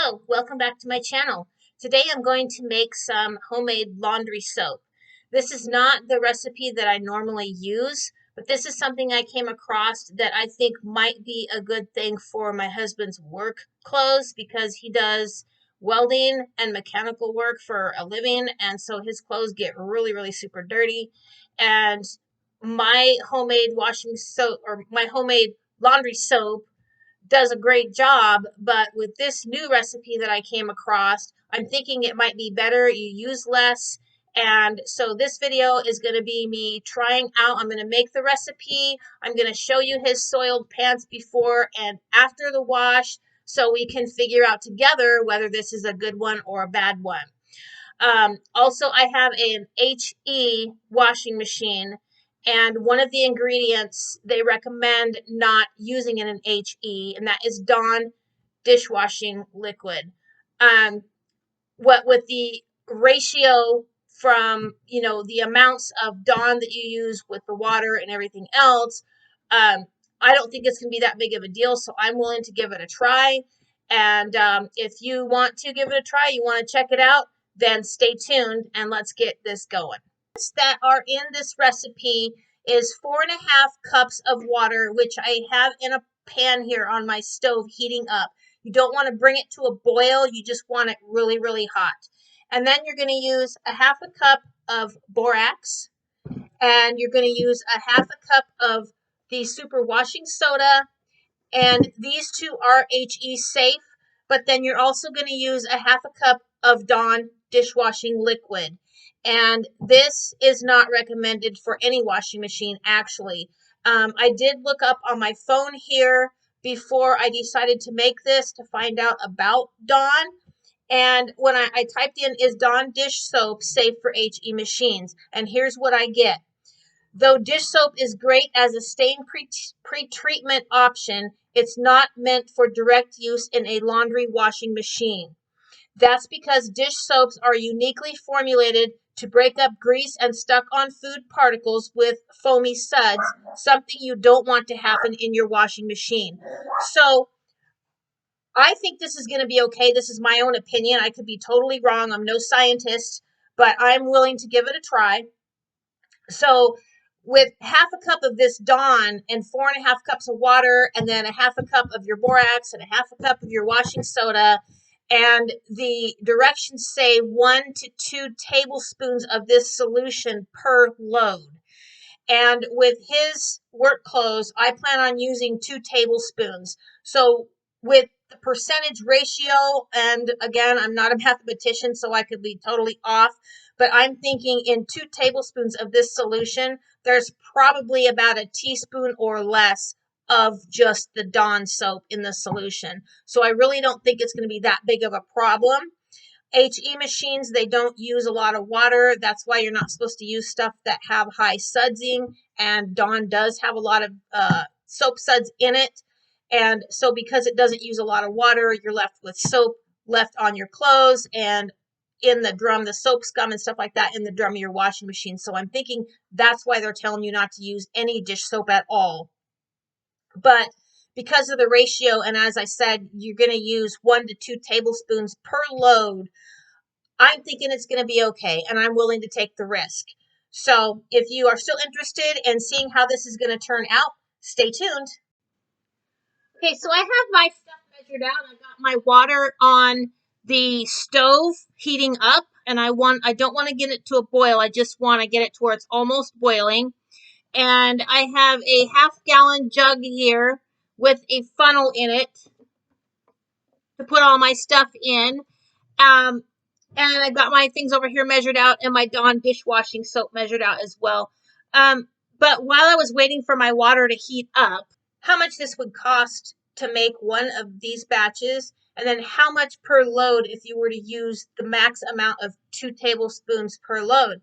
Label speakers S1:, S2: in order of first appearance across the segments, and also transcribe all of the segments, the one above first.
S1: Hello, welcome back to my channel. Today I'm going to make some homemade laundry soap. This is not the recipe that I normally use, but this is something I came across that I think might be a good thing for my husband's work clothes because he does welding and mechanical work for a living, and so his clothes get really super dirty. And my homemade washing soap or my homemade laundry soap does a great job, but with this new recipe that I came across, I'm thinking it might be better. You use less. And so this video is going to be me trying out. I'm going to make the recipe. I'm going to show you his soiled pants before and after the wash so we can figure out together whether this is a good one or a bad one. Also, I have an HE washing machine, and one of the ingredients they recommend not using in an HE, and that is Dawn dishwashing liquid. What with the ratio from the amounts of Dawn that you use with the water and everything else, I don't think it's gonna be that big of a deal. So I'm willing to give it a try. And if you want to give it a try, you want to check it out, then stay tuned and let's get this going. That are in this recipe is 4.5 cups of water, which I have in a pan here on my stove heating up. You don't want to bring it to a boil. You just want it really hot. And then you're going to use a half a cup of borax, and you're going to use a half a cup of the super washing soda. And these two are HE safe, but then you're also going to use a half a cup of Dawn dishwashing liquid. And this is not recommended for any washing machine, actually. I did look up on my phone here before I decided to make this to find out about Dawn. And when I typed in, is Dawn dish soap safe for HE machines? And here's what I get. Though dish soap is great as a stain pre-treatment option, it's not meant for direct use in a laundry washing machine. That's because dish soaps are uniquely formulated to break up grease and stuck on food particles with foamy suds, something you don't want to happen in your washing machine. So I think this is going to be okay. This is my own opinion. I could be totally wrong. I'm no scientist, but I'm willing to give it a try. So with half a cup of this Dawn and 4.5 cups of water, and then a half a cup of your borax and a half a cup of your washing soda, and the directions say 1 to 2 tablespoons of this solution per load. And with his work clothes, I plan on using 2 tablespoons. So with the percentage ratio, and again, I'm not a mathematician, so I could be totally off, but I'm thinking in 2 tablespoons of this solution, there's probably about a teaspoon or less of just the Dawn soap in the solution. So I really don't think it's going to be that big of a problem. HE machines, they don't use a lot of water. That's why you're not supposed to use stuff that have high sudsing, and Dawn does have a lot of soap suds in it. And so because it doesn't use a lot of water, you're left with soap left on your clothes and in the drum, the soap scum and stuff like that in the drum of your washing machine. So I'm thinking that's why they're telling you not to use any dish soap at all. But because of the ratio, and as I said, you're going to use 1 to 2 tablespoons per load, I'm thinking it's going to be okay, and I'm willing to take the risk. So if you are still interested in seeing how this is going to turn out, stay tuned. Okay, so I have my stuff measured out. I got my water on the stove heating up, and I don't want to get it to a boil. I just want to get it to where it's almost boiling. And I have a half-gallon jug here with a funnel in it to put all my stuff in. And I've got my things over here measured out and my Dawn dishwashing soap measured out as well. But while I was waiting for my water to heat up, how much this would cost to make one of these batches, and then how much per load if you were to use the max amount of 2 tablespoons per load,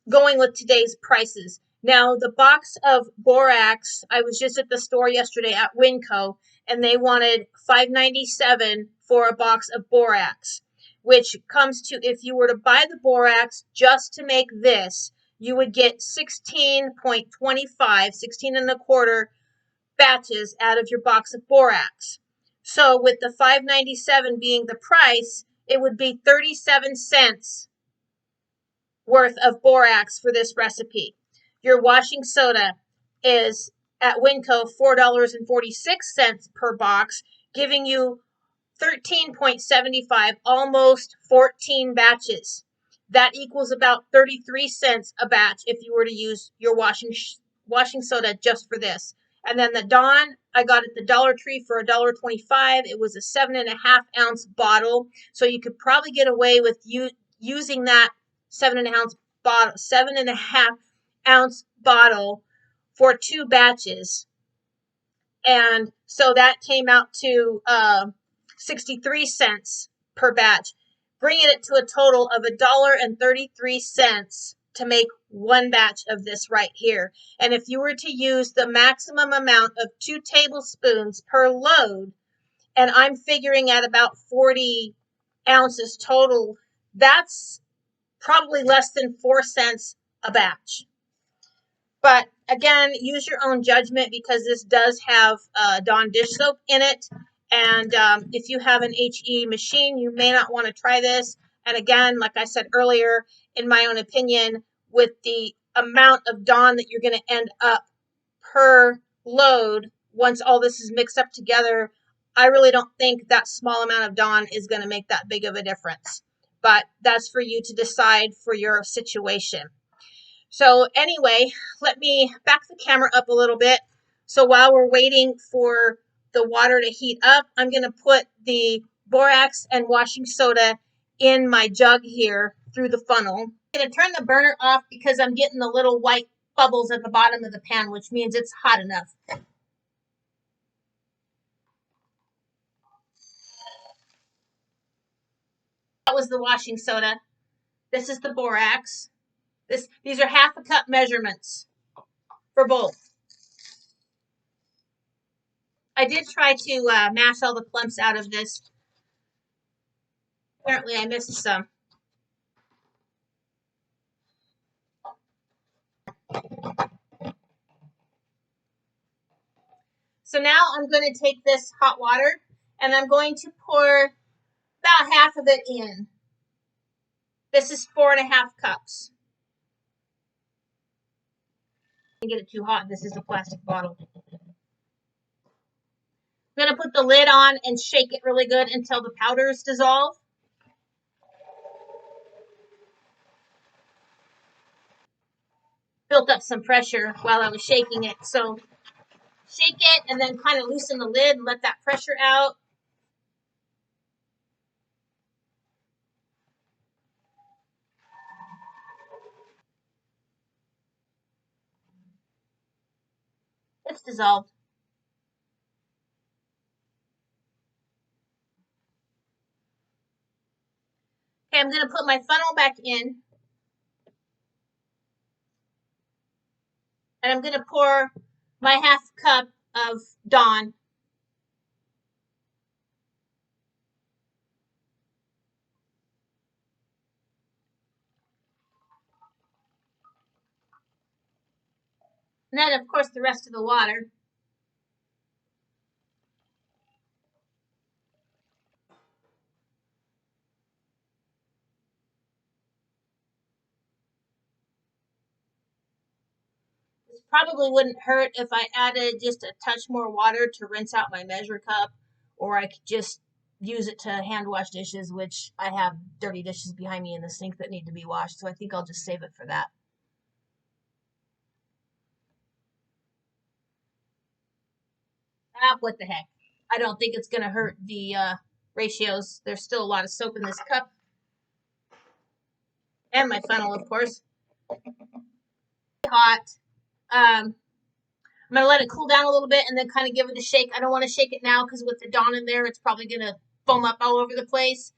S1: going with today's prices. Now, the box of borax, I was just at the store yesterday at Winco, and they wanted $5.97 for a box of borax, which comes to, if you were to buy the borax just to make this, you would get 16.25, 16 and a quarter batches out of your box of borax. So with the $5.97 being the price, it would be 37 cents worth of borax for this recipe. Your washing soda is at Winco $4.46 per box, giving you 13.75, almost 14 batches. That equals about 33 cents a batch if you were to use your washing soda just for this. And then the Dawn, I got at the Dollar Tree for $1.25. It was a 7.5 ounce bottle, so you could probably get away with using that 7.5 ounce bottle for 2 batches. And so that came out to 63 cents per batch, bringing it to a total of $1.33 to make one batch of this right here. And if you were to use the maximum amount of 2 tablespoons per load, and I'm figuring at about 40 ounces total, that's probably less than 4 cents a batch. But again, use your own judgment because this does have Dawn dish soap in it. And if you have an HE machine, you may not want to try this. And again, like I said earlier, in my own opinion, with the amount of Dawn that you're going to end up per load, once all this is mixed up together, I really don't think that small amount of Dawn is going to make that big of a difference. But that's for you to decide for your situation. So anyway, let me back the camera up a little bit. So while we're waiting for the water to heat up, I'm going to put the borax and washing soda in my jug here through the funnel. I'm going to turn the burner off because I'm getting the little white bubbles at the bottom of the pan, which means it's hot enough. That was the washing soda. This is the borax. These are 1/2 cup measurements for both. I did try to mash all the clumps out of this. Apparently I missed some. So now I'm going to take this hot water and I'm going to pour about half of it in. This is 4.5 cups. I get it too hot. This is a plastic bottle. I'm going to put the lid on and shake it really good until the powders dissolve. Built up some pressure while I was shaking it. So shake it and then kind of loosen the lid and let that pressure out. It's dissolved. Okay, I'm going to put my funnel back in. And I'm going to pour my 1/2 cup of Dawn. And then, of course, the rest of the water. This probably wouldn't hurt if I added just a touch more water to rinse out my measure cup, or I could just use it to hand wash dishes, which I have dirty dishes behind me in the sink that need to be washed, so I think I'll just save it for that. What the heck. I don't think it's going to hurt the ratios. There's still a lot of soap in this cup. And my funnel, of course. Hot. I'm going to let it cool down a little bit and then kind of give it a shake. I don't want to shake it now because with the Dawn in there, it's probably going to foam up all over the place.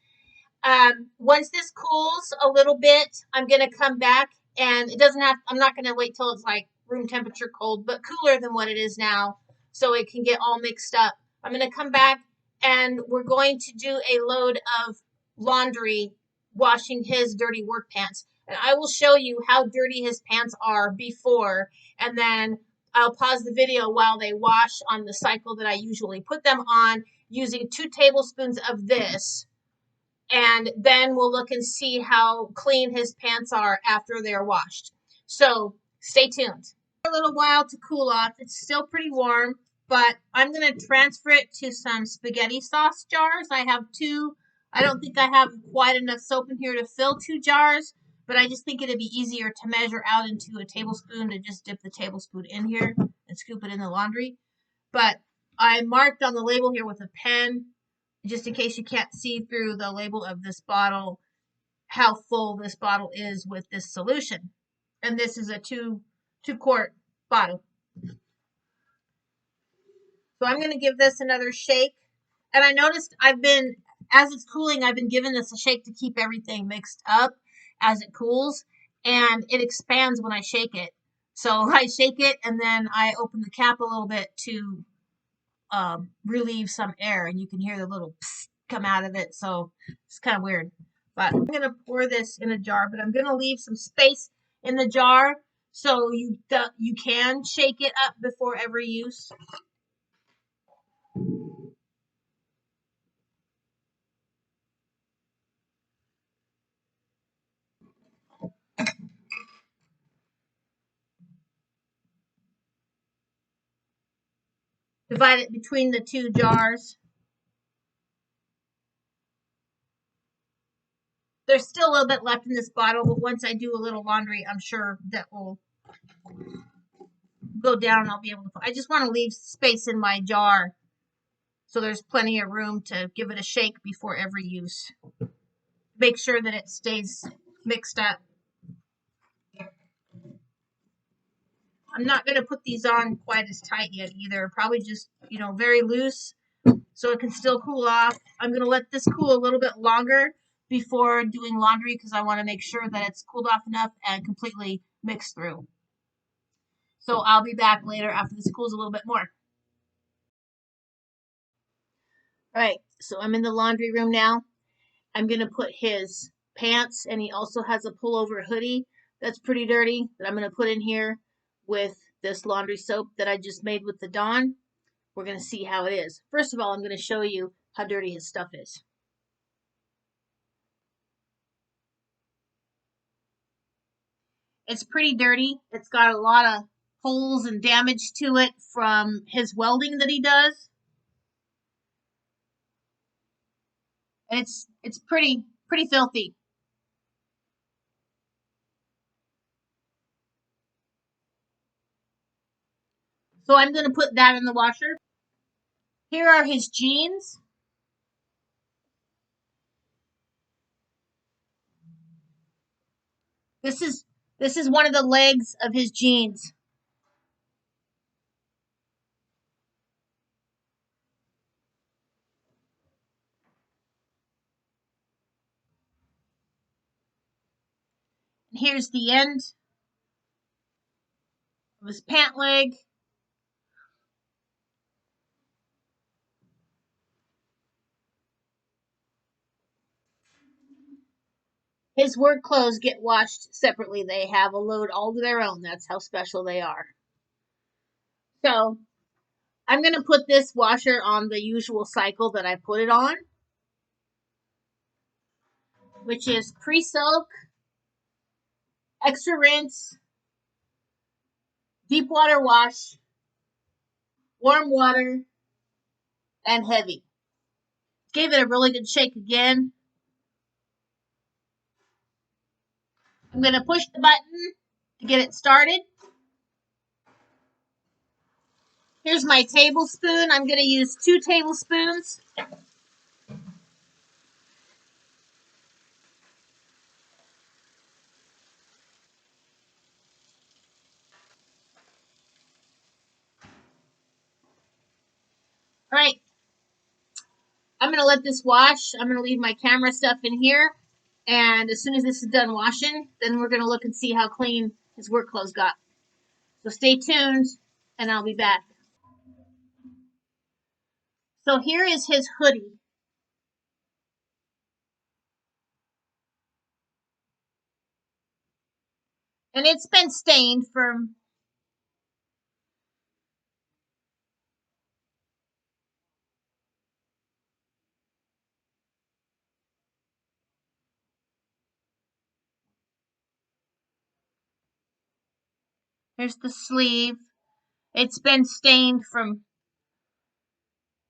S1: Once this cools a little bit, I'm going to come back and I'm not going to wait till it's like room temperature cold, but cooler than what it is now so it can get all mixed up. I'm going to come back and we're going to do a load of laundry washing his dirty work pants. And I will show you how dirty his pants are before, and then I'll pause the video while they wash on the cycle that I usually put them on, using 2 tablespoons of this, and then we'll look and see how clean his pants are after they're washed. So stay tuned. A little while to cool off. It's still pretty warm, but I'm going to transfer it to some spaghetti sauce jars. I have 2. I don't think I have quite enough soap in here to fill 2 jars, but I just think it'd be easier to measure out into a tablespoon to just dip the tablespoon in here and scoop it in the laundry. But I marked on the label here with a pen, just in case you can't see through the label of this bottle, how full this bottle is with this solution. And this is a 2-quart bottle. So I'm going to give this another shake. And I noticed as it's cooling, I've been giving this a shake to keep everything mixed up as it cools. And it expands when I shake it. So I shake it and then I open the cap a little bit to relieve some air. And you can hear the little psst come out of it. So it's kind of weird. But I'm going to pour this in a jar, but I'm going to leave some space in the jar so you can shake it up before every use. Divide it between the 2 jars. There's still a little bit left in this bottle, but once I do a little laundry, I'm sure that will go down and I'll be able to. I just want to leave space in my jar so there's plenty of room to give it a shake before every use. Make sure that it stays mixed up. I'm not going to put these on quite as tight yet either. Probably just, very loose so it can still cool off. I'm going to let this cool a little bit longer before doing laundry because I want to make sure that it's cooled off enough and completely mixed through. So I'll be back later after this cools a little bit more. All right, so I'm in the laundry room now. I'm going to put his pants, and he also has a pullover hoodie that's pretty dirty that I'm going to put in here with this laundry soap that I just made with the Dawn. We're going to see how it is. First of all, I'm going to show you how dirty his stuff is. It's pretty dirty. It's got a lot of holes and damage to it from his welding that he does. And it's pretty filthy. So I'm going to put that in the washer. Here are his jeans. This is one of the legs of his jeans. And here's the end of his pant leg. His work clothes get washed separately. They have a load all to their own. That's how special they are. So I'm going to put this washer on the usual cycle that I put it on, which is pre-soak, extra rinse, deep water wash, warm water, and heavy. Gave it a really good shake again. I'm going to push the button to get it started. Here's my tablespoon. I'm going to use 2 tablespoons. All right. I'm going to let this wash. I'm going to leave my camera stuff in here. And as soon as this is done washing, then we're going to look and see how clean his work clothes got. So stay tuned, and I'll be back. So here is his hoodie. And it's been stained from Here's the sleeve. It's been stained from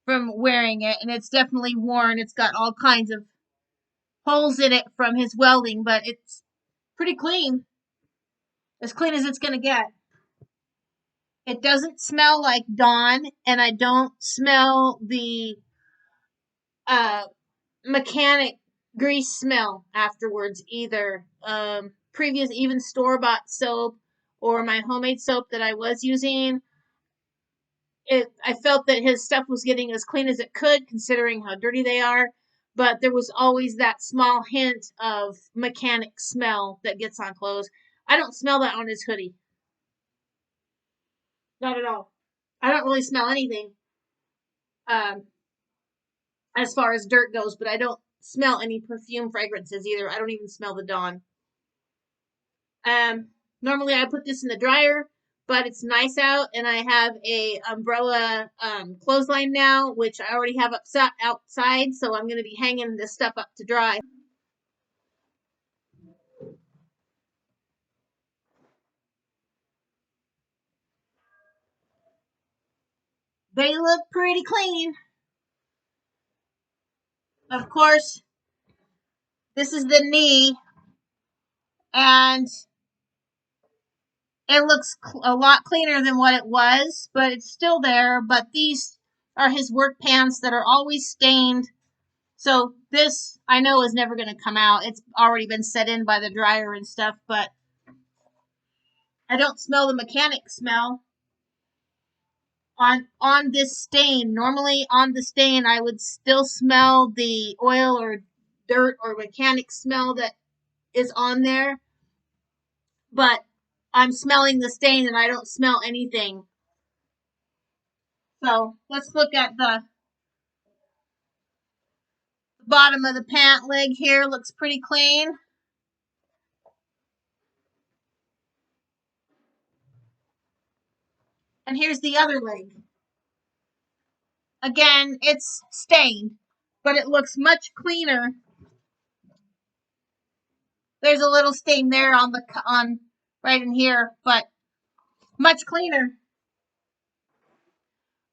S1: wearing it, and it's definitely worn. It's got all kinds of holes in it from his welding, but it's pretty clean. As clean as it's going to get. It doesn't smell like Dawn, and I don't smell the mechanic grease smell afterwards either. Previous, even store-bought soap or my homemade soap that I was using, I felt that his stuff was getting as clean as it could, considering how dirty they are. But there was always that small hint of mechanic smell that gets on clothes. I don't smell that on his hoodie. Not at all. I don't really smell anything as far as dirt goes, but I don't smell any perfume fragrances either. I don't even smell the Dawn. Normally I put this in the dryer, but it's nice out, and I have a umbrella clothesline now, which I already have outside, so I'm going to be hanging this stuff up to dry. They look pretty clean. Of course, this is the knee, and it looks a lot cleaner than what it was, but it's still there. But these are his work pants that are always stained. So this, I know, is never going to come out. It's already been set in by the dryer and stuff, but I don't smell the mechanic smell on this stain. Normally on the stain, I would still smell the oil or dirt or mechanic smell that is on there, but I'm smelling the stain and I don't smell anything. So let's look at the bottom of the pant leg here. Looks pretty clean. And here's the other leg. Again, it's stained, but it looks much cleaner. There's a little stain there on right in here, but much cleaner.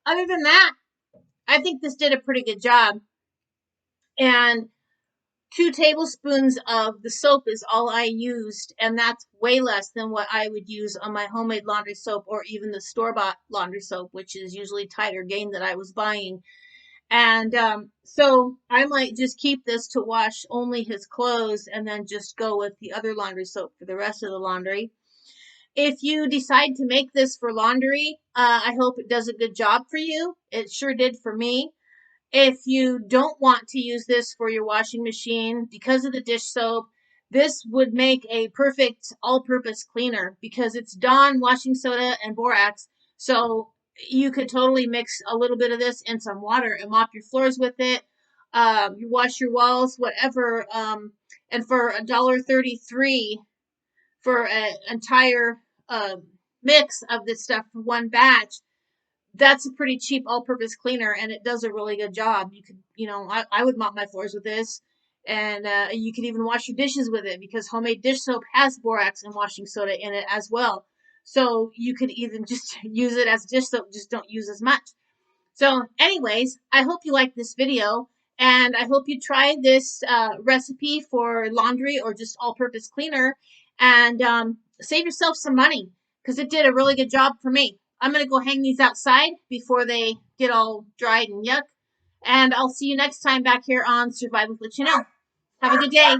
S1: Other than that, I think this did a pretty good job. And 2 tablespoons of the soap is all I used, and that's way less than what I would use on my homemade laundry soap or even the store-bought laundry soap, which is usually Tiger Gain that I was buying. And so I might just keep this to wash only his clothes and then just go with the other laundry soap for the rest of the laundry. If you decide to make this for laundry, I hope it does a good job for you. It sure did for me. If you don't want to use this for your washing machine because of the dish soap, this would make a perfect all-purpose cleaner because it's Dawn washing soda and borax. So you could totally mix a little bit of this in some water and mop your floors with it. You wash your walls, whatever. And for $1.33 for an entire mix of this stuff for one batch, that's a pretty cheap all-purpose cleaner, and it does a really good job. You could, I would mop my floors with this, and you could even wash your dishes with it because homemade dish soap has borax and washing soda in it as well. So you could even just use it as dish soap, just don't use as much. So anyways, I hope you liked this video, and I hope you try this recipe for laundry or just all-purpose cleaner, and save yourself some money because it did a really good job for me. I'm going to go hang these outside before they get all dried and yuck, and I'll see you next time back here on Survive with Chanel. Have a good day.